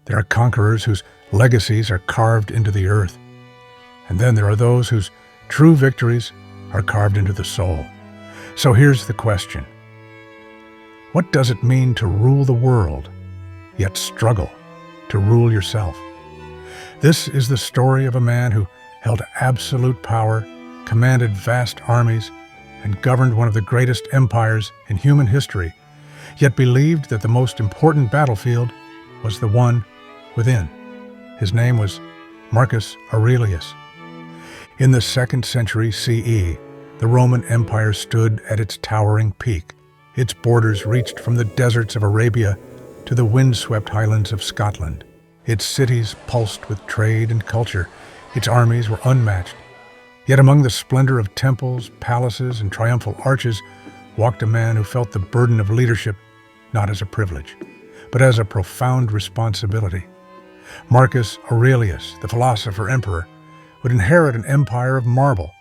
There are conquerors whose legacies are carved into the earth. And then there are those whose true victories are carved into the soul. So here's the question. What does it mean to rule the world, yet struggle to rule yourself? This is the story of a man who held absolute power, commanded vast armies, and governed one of the greatest empires in human history, yet believed that the most important battlefield was the one within. His name was Marcus Aurelius. In the 2nd century CE, the Roman Empire stood at its towering peak. Its borders reached from the deserts of Arabia to the windswept highlands of Scotland. Its cities pulsed with trade and culture. Its armies were unmatched. Yet among the splendor of temples, palaces, and triumphal arches walked a man who felt the burden of leadership not as a privilege, but as a profound responsibility. Marcus Aurelius, the philosopher-emperor, would inherit an empire of marble,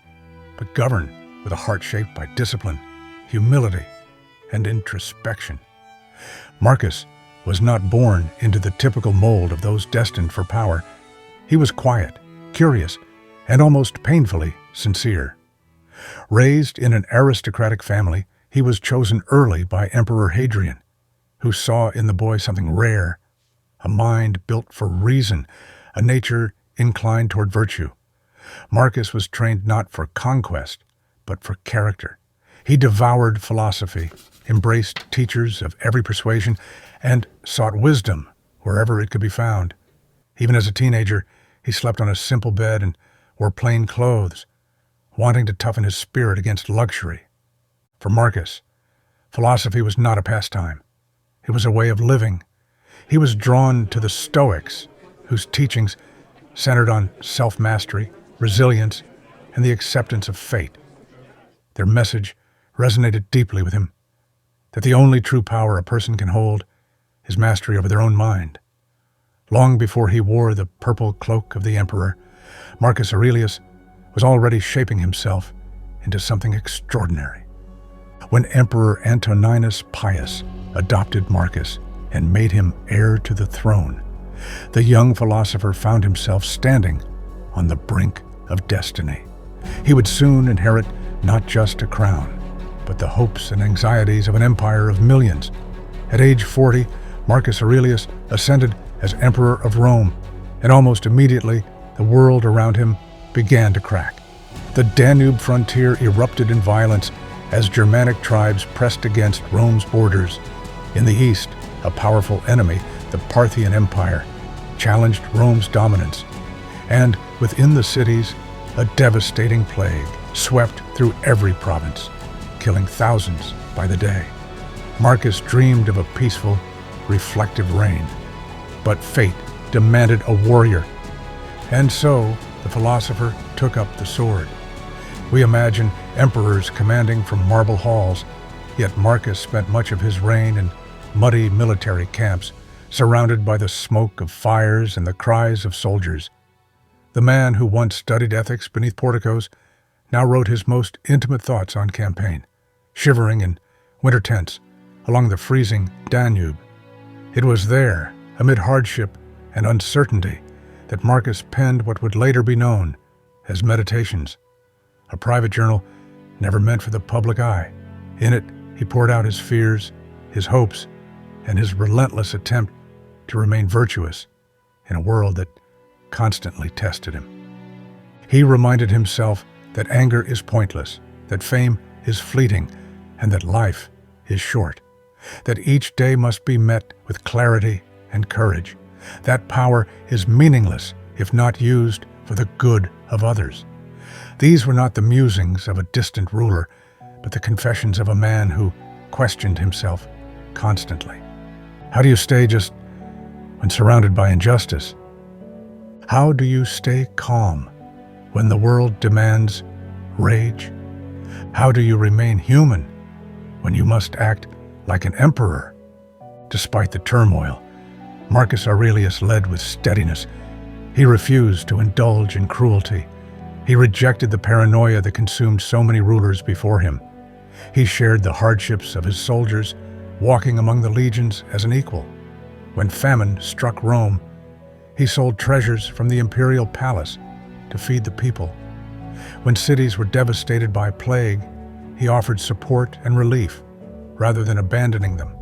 but govern with a heart shaped by discipline, humility, and introspection. Marcus was not born into the typical mold of those destined for power. He was quiet, curious, and almost painfully sincere. Raised in an aristocratic family, he was chosen early by Emperor Hadrian, who saw in the boy something rare, a mind built for reason, a nature inclined toward virtue. Marcus was trained not for conquest, but for character. He devoured philosophy, embraced teachers of every persuasion, and sought wisdom wherever it could be found. Even as a teenager, he slept on a simple bed and wore plain clothes, wanting to toughen his spirit against luxury. For Marcus, philosophy was not a pastime. It was a way of living. He was drawn to the Stoics, whose teachings centered on self-mastery, resilience, and the acceptance of fate. Their message resonated deeply with him, that the only true power a person can hold is mastery over their own mind. Long before he wore the purple cloak of the emperor, Marcus Aurelius was already shaping himself into something extraordinary. When Emperor Antoninus Pius adopted Marcus and made him heir to the throne, the young philosopher found himself standing on the brink of destiny. He would soon inherit not just a crown, but the hopes and anxieties of an empire of millions. At age 40, Marcus Aurelius ascended as Emperor of Rome, and almost immediately the world around him began to crack. The Danube frontier erupted in violence as Germanic tribes pressed against Rome's borders. In the east, a powerful enemy, the Parthian Empire, challenged Rome's dominance. And within the cities, a devastating plague swept through every province, killing thousands by the day. Marcus dreamed of a peaceful, reflective reign, but fate demanded a warrior. And so the philosopher took up the sword. We imagine emperors commanding from marble halls, yet Marcus spent much of his reign in muddy military camps, surrounded by the smoke of fires and the cries of soldiers. The man who once studied ethics beneath porticos now wrote his most intimate thoughts on campaign, shivering in winter tents along the freezing Danube. It was there, amid hardship and uncertainty, that Marcus penned what would later be known as Meditations, a private journal never meant for the public eye. In it, he poured out his fears, his hopes, and his relentless attempt to remain virtuous in a world that constantly tested him. He reminded himself that anger is pointless, that fame is fleeting, and that life is short, that each day must be met with clarity and courage, that power is meaningless if not used for the good of others. These were not the musings of a distant ruler, but the confessions of a man who questioned himself constantly. How do you stay just when surrounded by injustice? How do you stay calm when the world demands rage? How do you remain human when you must act like an emperor? Despite the turmoil, Marcus Aurelius led with steadiness. He refused to indulge in cruelty. He rejected the paranoia that consumed so many rulers before him. He shared the hardships of his soldiers, walking among the legions as an equal. When famine struck Rome, He sold treasures from the imperial palace to feed the people. When cities were devastated by plague, he offered support and relief rather than abandoning them.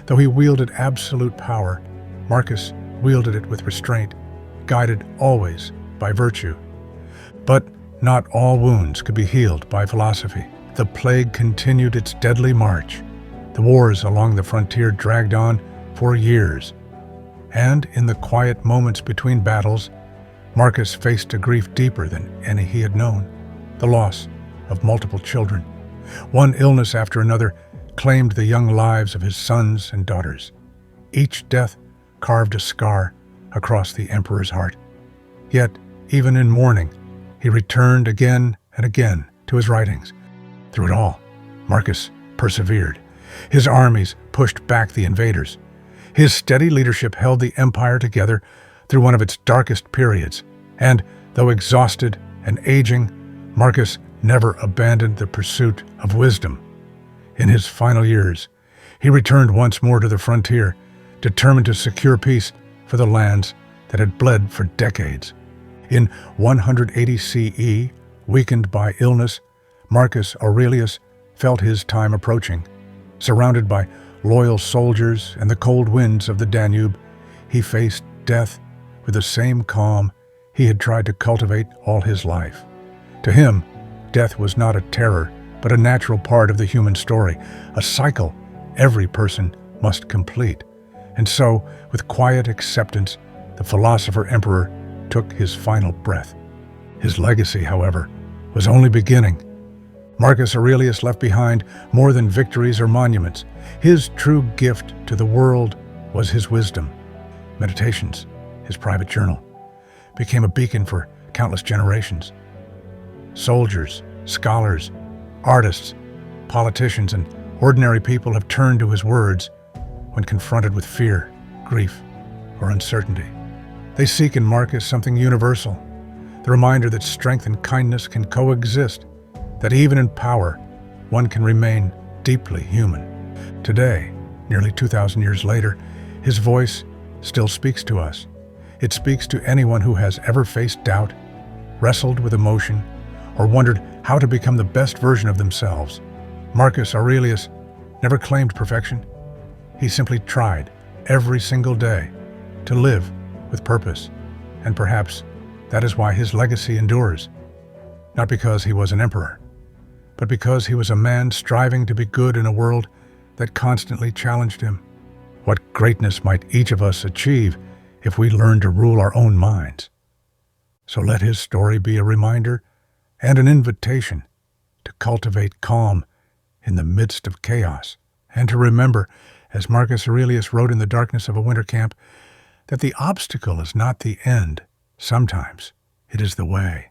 Though he wielded absolute power, Marcus wielded it with restraint, guided always by virtue. But not all wounds could be healed by philosophy. The plague continued its deadly march. The wars along the frontier dragged on for years. And in the quiet moments between battles, Marcus faced a grief deeper than any he had known, the loss of multiple children. One illness after another claimed the young lives of his sons and daughters. Each death carved a scar across the emperor's heart. Yet, even in mourning, he returned again and again to his writings. Through it all, Marcus persevered. His armies pushed back the invaders. His steady leadership held the empire together through one of its darkest periods. And, though exhausted and aging, Marcus never abandoned the pursuit of wisdom. In his final years, he returned once more to the frontier, determined to secure peace for the lands that had bled for decades. In 180 CE, weakened by illness, Marcus Aurelius felt his time approaching. Surrounded by loyal soldiers and the cold winds of the Danube, he faced death with the same calm he had tried to cultivate all his life. To him, death was not a terror, but a natural part of the human story, a cycle every person must complete. And so, with quiet acceptance, the philosopher-emperor took his final breath. His legacy, however, was only beginning. Marcus Aurelius left behind more than victories or monuments. His true gift to the world was his wisdom. Meditations, his private journal, became a beacon for countless generations. Soldiers, scholars, artists, politicians, and ordinary people have turned to his words when confronted with fear, grief, or uncertainty. They seek in Marcus something universal, the reminder that strength and kindness can coexist, that even in power, one can remain deeply human. Today, nearly 2,000 years later, his voice still speaks to us. It speaks to anyone who has ever faced doubt, wrestled with emotion, or wondered how to become the best version of themselves. Marcus Aurelius never claimed perfection. He simply tried every single day to live with purpose, and perhaps that is why his legacy endures. Not because he was an emperor, but because he was a man striving to be good in a world that constantly challenged him. What greatness might each of us achieve if we learn to rule our own minds? So let his story be a reminder and an invitation to cultivate calm in the midst of chaos, and to remember, as Marcus Aurelius wrote in the darkness of a winter camp, that the obstacle is not the end. Sometimes it is the way.